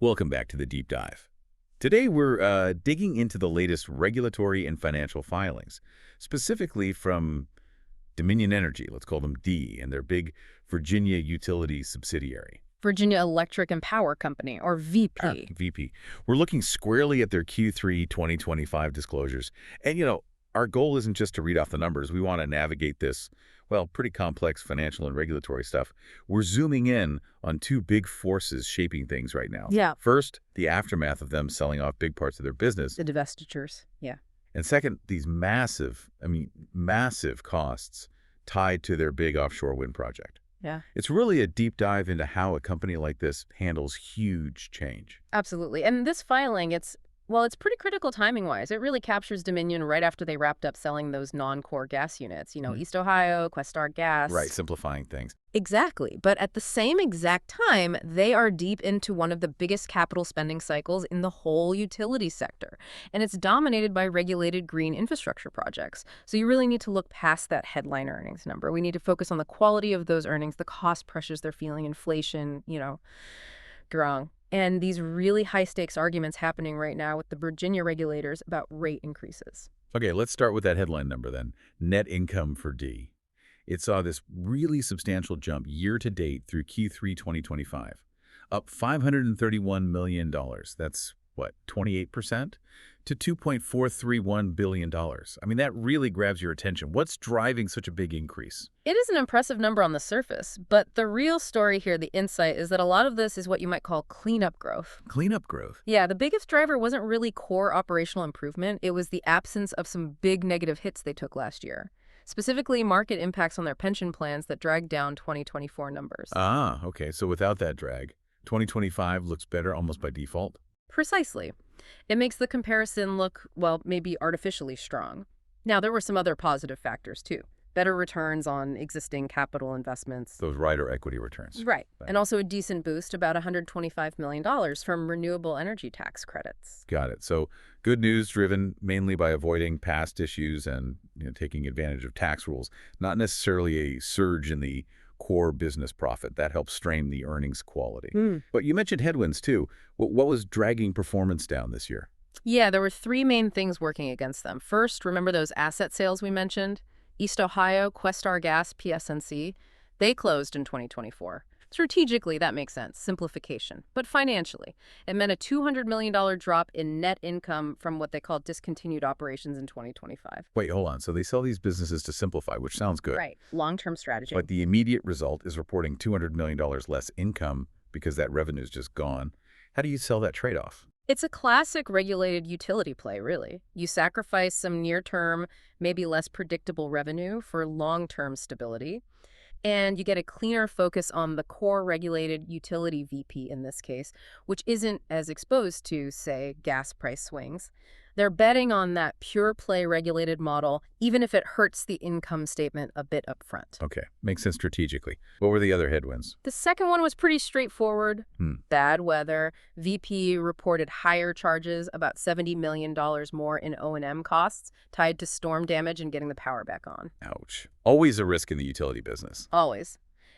Welcome back to the Deep Dive. Today we're digging into the latest regulatory and financial filings, specifically from Dominion Energy, let's call them D, and their big Virginia utility subsidiary. Virginia Electric and Power Company, or VP. VP. We're looking squarely at their Q3 2025 disclosures. And, our goal isn't just to read off the numbers. We want to navigate this, well, pretty complex financial and regulatory stuff. We're zooming in on two big forces shaping things right now. Yeah. First, the aftermath of them selling off big parts of their business. The divestitures, yeah. And second, these massive costs tied to their big offshore wind project. Yeah. It's really a deep dive into how a company like this handles huge change. Absolutely. And this filing, it's pretty critical timing-wise. It really captures Dominion right after they wrapped up selling those non-core gas units, East Ohio, Questar Gas. Right, simplifying things. Exactly. But at the same exact time, they are deep into one of the biggest capital spending cycles in the whole utility sector. And it's dominated by regulated green infrastructure projects. So you really need to look past that headline earnings number. We need to focus on the quality of those earnings, the cost pressures they're feeling, inflation, growing. And these really high-stakes arguments happening right now with the Virginia regulators about rate increases. Okay, let's start with that headline number then. Net income for D. It saw this really substantial jump year-to-date through Q3 2025, up $531 million. That's, 28%? To $2.431 billion. That really grabs your attention. What's driving such a big increase? It is an impressive number on the surface, but the real story here, the insight, is that a lot of this is what you might call cleanup growth. Cleanup growth? Yeah, the biggest driver wasn't really core operational improvement. It was the absence of some big negative hits they took last year. Specifically, market impacts on their pension plans that dragged down 2024 numbers. Ah, okay. So without that drag, 2025 looks better almost by default? Precisely. It makes the comparison look, maybe artificially strong. Now, there were some other positive factors, too. Better returns on existing capital investments. Those rider equity returns. Right. And also a decent boost, about $125 million from renewable energy tax credits. Got it. So good news driven mainly by avoiding past issues and taking advantage of tax rules, not necessarily a surge in the core business profit. That helps strain the earnings quality. But you mentioned headwinds, too. What was dragging performance down this year? Yeah, there were three main things working against them. First, remember those asset sales we mentioned? East Ohio, Questar Gas, PSNC. They closed in 2024. Strategically, that makes sense. Simplification. But financially, it meant a $200 million drop in net income from what they call discontinued operations in 2025. Wait, hold on. So they sell these businesses to simplify, which sounds good. Right. Long-term strategy. But the immediate result is reporting $200 million less income because that revenue is just gone. How do you sell that trade-off? It's a classic regulated utility play, really. You sacrifice some near-term, maybe less predictable revenue for long-term stability. And you get a cleaner focus on the core regulated utility VP in this case, which isn't as exposed to, say, gas price swings. They're betting on that pure play regulated model, even if it hurts the income statement a bit upfront. Okay, makes sense strategically. What were the other headwinds? The second one was pretty straightforward. Bad weather. VP reported higher charges, about $70 million more in O&M costs, tied to storm damage and getting the power back on. Ouch. Always a risk in the utility business. Always.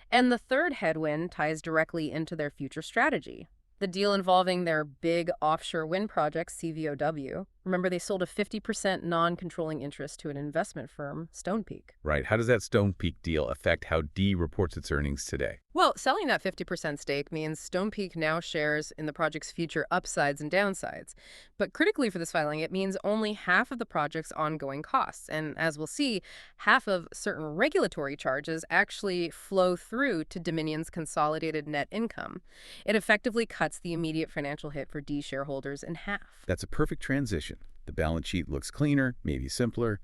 And the third headwind ties directly into their future strategy. The deal involving their big offshore wind project, CVOW. Remember, they sold a 50% non-controlling interest to an investment firm, Stonepeak. Right. How does that Stonepeak deal affect how D reports its earnings today? Well, selling that 50% stake means Stonepeak now shares in the project's future upsides and downsides. But critically for this filing, it means only half of the project's ongoing costs. And as we'll see, half of certain regulatory charges actually flow through to Dominion's consolidated net income. It effectively cuts the immediate financial hit for D shareholders in half. That's a perfect transition. The balance sheet looks cleaner, maybe simpler.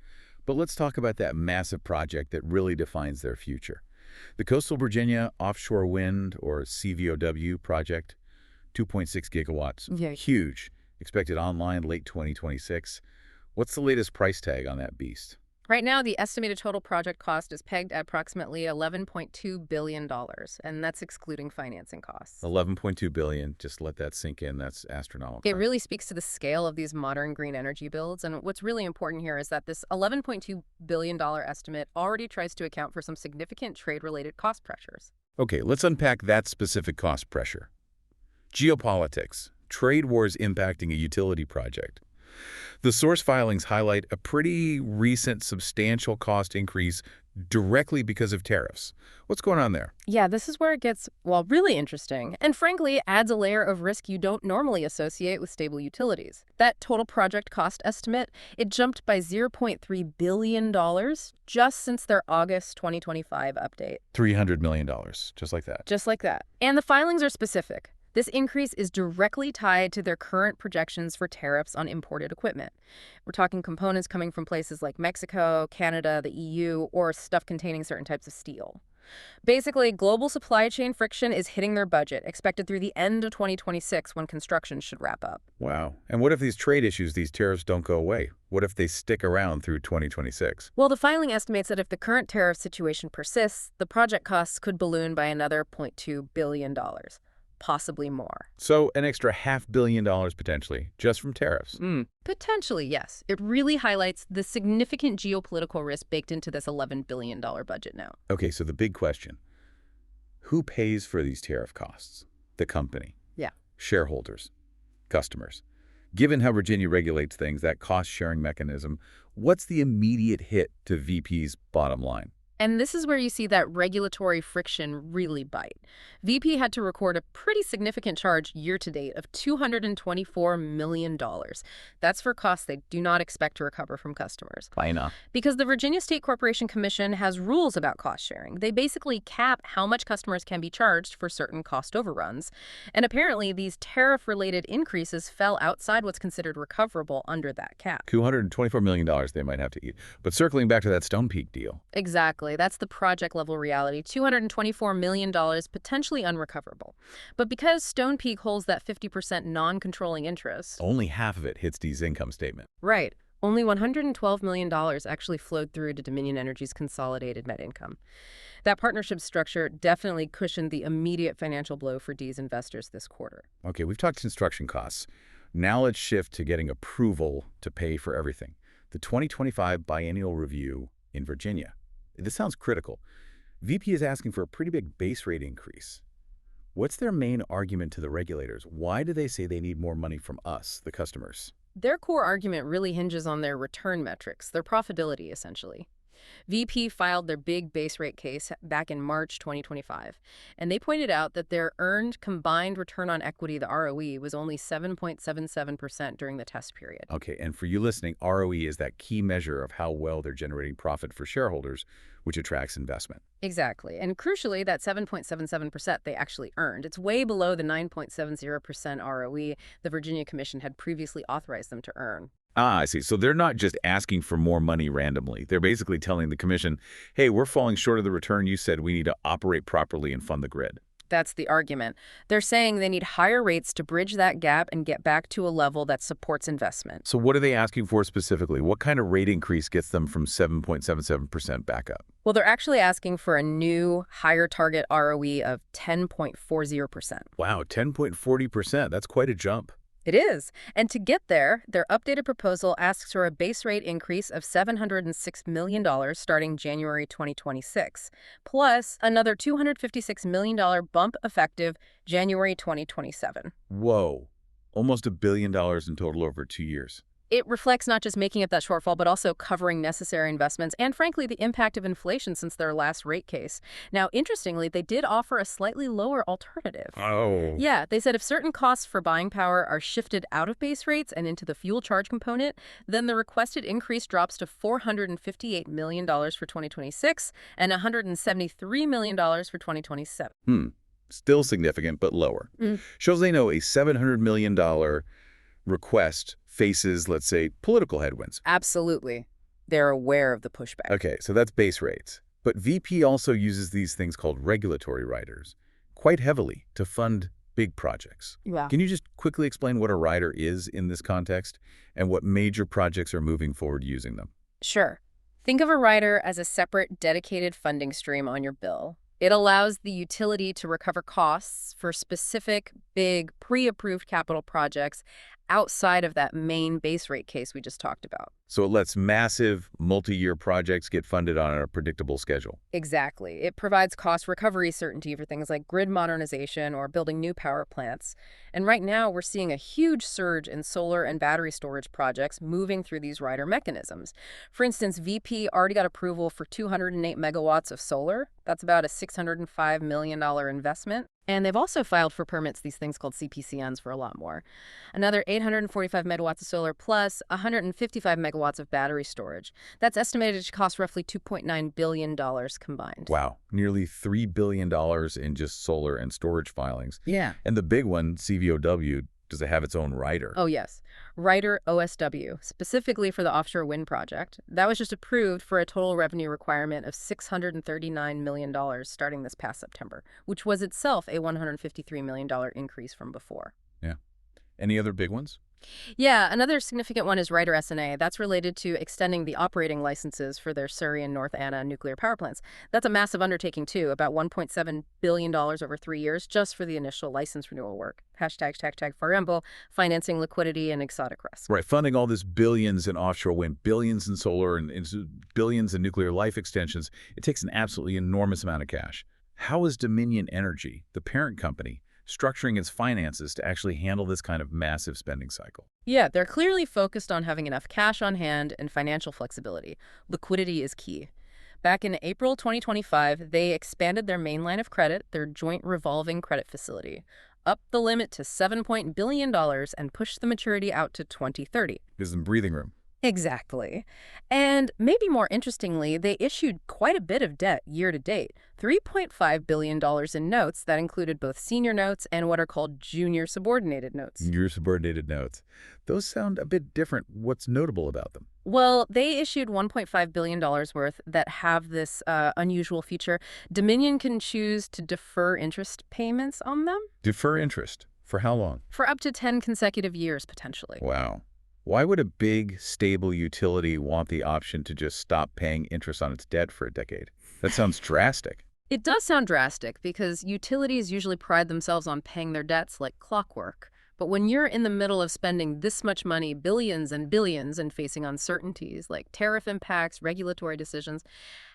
But let's talk about that massive project that really defines their future. The Coastal Virginia Offshore Wind, or CVOW project, 2.6 gigawatts. Yeah. Huge. Expected online late 2026. What's the latest price tag on that beast? Right now, the estimated total project cost is pegged at approximately $11.2 billion, and that's excluding financing costs. $11.2 billion. Just let that sink in. That's astronomical. It really speaks to the scale of these modern green energy builds, and what's really important here is that this $11.2 billion estimate already tries to account for some significant trade-related cost pressures. Okay, let's unpack that specific cost pressure. Geopolitics. Trade wars impacting a utility project. The source filings highlight a pretty recent substantial cost increase directly because of tariffs. What's going on there? Yeah, this is where it gets, well, really interesting. And frankly, adds a layer of risk you don't normally associate with stable utilities. That total project cost estimate, it jumped by $0.3 billion just since their August 2025 update. $300 million, just like that. Just like that. And the filings are specific. This increase is directly tied to their current projections for tariffs on imported equipment. We're talking components coming from places like Mexico, Canada, the EU, or stuff containing certain types of steel. Basically, global supply chain friction is hitting their budget, expected through the end of 2026 when construction should wrap up. Wow. And what if these trade issues, these tariffs don't go away? What if they stick around through 2026? Well, the filing estimates that if the current tariff situation persists, the project costs could balloon by another $0.2 billion. Possibly more. So an extra $500 million potentially, just from tariffs. Potentially, yes. It really highlights the significant geopolitical risk baked into this $11 billion budget now. Okay, so the big question. Who pays for these tariff costs? The company. Yeah. Shareholders. Customers. Given how Virginia regulates things, that cost-sharing mechanism, what's the immediate hit to VP's bottom line? And this is where you see that regulatory friction really bite. VP had to record a pretty significant charge year-to-date of $224 million. That's for costs they do not expect to recover from customers. Why enough? Because the Virginia State Corporation Commission has rules about cost sharing. They basically cap how much customers can be charged for certain cost overruns. And apparently, these tariff-related increases fell outside what's considered recoverable under that cap. $224 million they might have to eat. But circling back to that Stone Peak deal. Exactly. That's the project-level reality. $224 million potentially unrecoverable. But because Stone Peak holds that 50% non-controlling interest... Only half of it hits Dee's income statement. Right. Only $112 million actually flowed through to Dominion Energy's consolidated net income. That partnership structure definitely cushioned the immediate financial blow for Dee's investors this quarter. Okay, we've talked construction costs. Now let's shift to getting approval to pay for everything. The 2025 biennial review in Virginia. This sounds critical. VP is asking for a pretty big base rate increase. What's their main argument to the regulators? Why do they say they need more money from us, the customers? Their core argument really hinges on their return metrics, their profitability, essentially. VP filed their big base rate case back in March 2025, and they pointed out that their earned combined return on equity, the ROE, was only 7.77% during the test period. Okay, and for you listening, ROE is that key measure of how well they're generating profit for shareholders, which attracts investment. Exactly. And crucially, that 7.77% they actually earned. It's way below the 9.70% ROE the Virginia Commission had previously authorized them to earn. Ah, I see. So they're not just asking for more money randomly. They're basically telling the commission, hey, we're falling short of the return you said. We need to operate properly and fund the grid. That's the argument. They're saying they need higher rates to bridge that gap and get back to a level that supports investment. So what are they asking for specifically? What kind of rate increase gets them from 7.77% back up? Well, they're actually asking for a new, higher target ROE of 10.40%. Wow, 10.40%. That's quite a jump. It is. And to get there, their updated proposal asks for a base rate increase of $706 million starting January 2026, plus another $256 million bump effective January 2027. Whoa. Almost $1 billion in total over 2 years. It reflects not just making up that shortfall, but also covering necessary investments and, frankly, the impact of inflation since their last rate case. Now, interestingly, they did offer a slightly lower alternative. Oh. Yeah, they said if certain costs for buying power are shifted out of base rates and into the fuel charge component, then the requested increase drops to $458 million for 2026 and $173 million for 2027. Still significant, but lower. Shows they know a $700 million request faces, let's say, political headwinds. Absolutely. They're aware of the pushback. Okay, so that's base rates. But VP also uses these things called regulatory riders quite heavily to fund big projects. Yeah. Can you just quickly explain what a rider is in this context and what major projects are moving forward using them? Sure. Think of a rider as a separate, dedicated funding stream on your bill. It allows the utility to recover costs for specific, big, pre-approved capital projects outside of that main base rate case we just talked about. So it lets massive, multi-year projects get funded on a predictable schedule. Exactly. It provides cost recovery certainty for things like grid modernization or building new power plants. And right now, we're seeing a huge surge in solar and battery storage projects moving through these rider mechanisms. For instance, VP already got approval for 208 megawatts of solar. That's about a $605 million investment. And they've also filed for permits, these things called CPCNs, for a lot more. Another 845 megawatts of solar plus 155 megawatts of battery storage. That's estimated to cost roughly $2.9 billion combined. Wow, nearly $3 billion in just solar and storage filings. Yeah. And the big one, CVOW, does it have its own rider? Oh, yes. Rider OSW, specifically for the offshore wind project. That was just approved for a total revenue requirement of $639 million starting this past September, which was itself a $153 million increase from before. Yeah. Any other big ones? Yeah, another significant one is Rider SNA. That's related to extending the operating licenses for their Surrey and North Anna nuclear power plants. That's a massive undertaking, too, about $1.7 billion over 3 years just for the initial license renewal work. Hashtag Farembo, financing liquidity and exotic risk. Right, funding all this billions in offshore wind, billions in solar, and billions in nuclear life extensions. It takes an absolutely enormous amount of cash. How is Dominion Energy, the parent company, structuring its finances to actually handle this kind of massive spending cycle? Yeah, they're clearly focused on having enough cash on hand and financial flexibility. Liquidity is key. Back in April 2025, they expanded their main line of credit, their joint revolving credit facility, up the limit to $7 billion and pushed the maturity out to 2030. Gives them breathing room. Exactly. And maybe more interestingly, they issued quite a bit of debt year to date, $3.5 billion in notes that included both senior notes and what are called junior subordinated notes. Junior subordinated notes. Those sound a bit different. What's notable about them? Well, they issued $1.5 billion worth that have this unusual feature. Dominion can choose to defer interest payments on them. Defer interest. For how long? For up to 10 consecutive years, potentially. Wow. Why would a big, stable utility want the option to just stop paying interest on its debt for a decade? That sounds drastic. It does sound drastic because utilities usually pride themselves on paying their debts like clockwork. But when you're in the middle of spending this much money, billions and billions, and facing uncertainties like tariff impacts, regulatory decisions,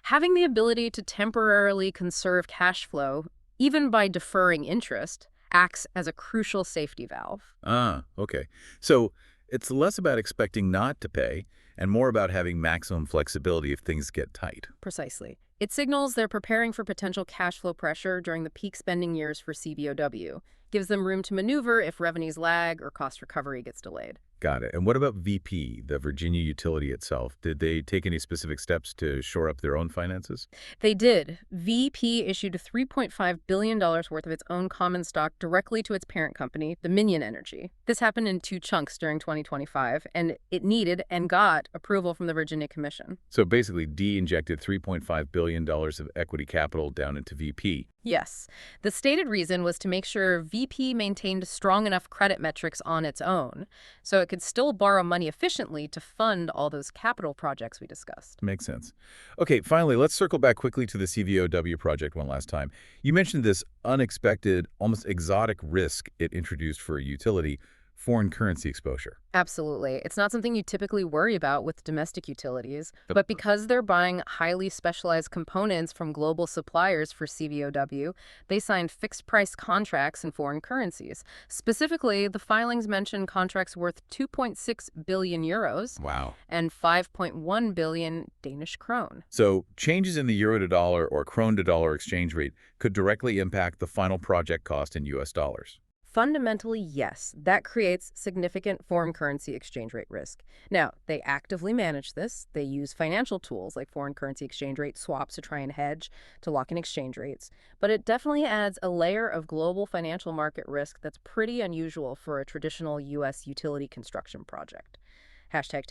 having the ability to temporarily conserve cash flow, even by deferring interest, acts as a crucial safety valve. Ah, okay. So it's less about expecting not to pay and more about having maximum flexibility if things get tight. Precisely. It signals they're preparing for potential cash flow pressure during the peak spending years for CVOW. Gives them room to maneuver if revenues lag or cost recovery gets delayed. Got it. And what about VP, the Virginia utility itself? Did they take any specific steps to shore up their own finances? They did. VP issued $3.5 billion worth of its own common stock directly to its parent company, Dominion Energy. This happened in 2 chunks during 2025, and it needed and got approval from the Virginia Commission. So basically, D injected $3.5 billion of equity capital down into VP. Yes. The stated reason was to make sure VP maintained strong enough credit metrics on its own, so it could still borrow money efficiently to fund all those capital projects we discussed. Makes sense. Okay, finally, let's circle back quickly to the CVOW project one last time. You mentioned this unexpected, almost exotic risk it introduced for a utility, foreign currency exposure. Absolutely. It's not something you typically worry about with domestic utilities, but because they're buying highly specialized components from global suppliers for CVOW, they signed fixed-price contracts in foreign currencies. Specifically, the filings mention contracts worth 2.6 billion euros Wow. and 5.1 billion Danish krone. So changes in the euro to dollar or krone to dollar exchange rate could directly impact the final project cost in US dollars. Fundamentally, yes, that creates significant foreign currency exchange rate risk. Now, they actively manage this. They use financial tools like foreign currency exchange rate swaps to try and hedge, to lock in exchange rates. But it definitely adds a layer of global financial market risk that's pretty unusual for a traditional U.S. utility construction project. Hashtag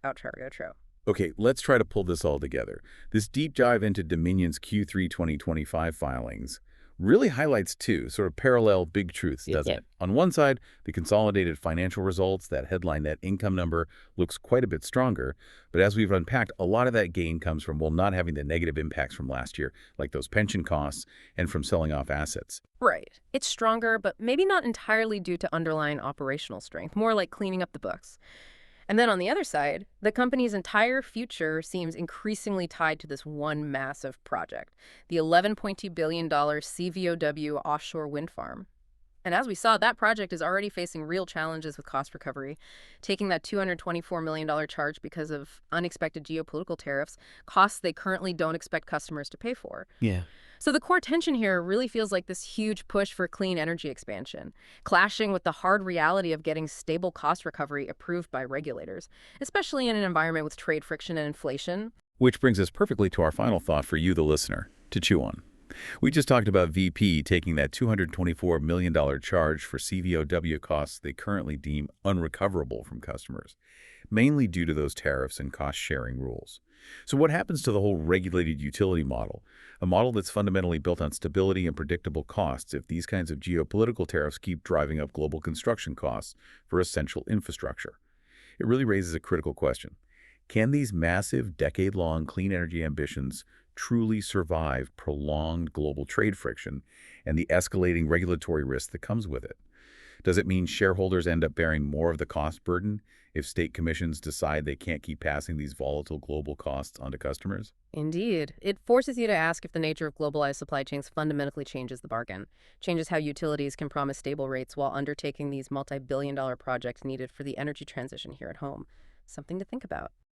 outro. Okay, let's try to pull this all together. This deep dive into Dominion's Q3 2025 filings. really highlights two sort of parallel big truths, doesn't Yeah. it? On one side, the consolidated financial results, that headline net income number, looks quite a bit stronger. But as we've unpacked, a lot of that gain comes from, well, not having the negative impacts from last year, like those pension costs and from selling off assets. Right. It's stronger, but maybe not entirely due to underlying operational strength, more like cleaning up the books. And then on the other side, the company's entire future seems increasingly tied to this one massive project, the $11.2 billion CVOW offshore wind farm. And as we saw, that project is already facing real challenges with cost recovery, taking that $224 million charge because of unexpected geopolitical tariffs, costs they currently don't expect customers to pay for. Yeah. So the core tension here really feels like this huge push for clean energy expansion, clashing with the hard reality of getting stable cost recovery approved by regulators, especially in an environment with trade friction and inflation. Which brings us perfectly to our final thought for you, the listener, to chew on. We just talked about VP taking that $224 million charge for CVOW costs they currently deem unrecoverable from customers, mainly due to those tariffs and cost-sharing rules. So what happens to the whole regulated utility model, a model that's fundamentally built on stability and predictable costs if these kinds of geopolitical tariffs keep driving up global construction costs for essential infrastructure? It really raises a critical question. Can these massive, decade-long clean energy ambitions truly survive prolonged global trade friction and the escalating regulatory risk that comes with it? Does it mean shareholders end up bearing more of the cost burden if state commissions decide they can't keep passing these volatile global costs onto customers? Indeed. It forces you to ask if the nature of globalized supply chains fundamentally changes the bargain, changes how utilities can promise stable rates while undertaking these multi-billion-dollar projects needed for the energy transition here at home. Something to think about.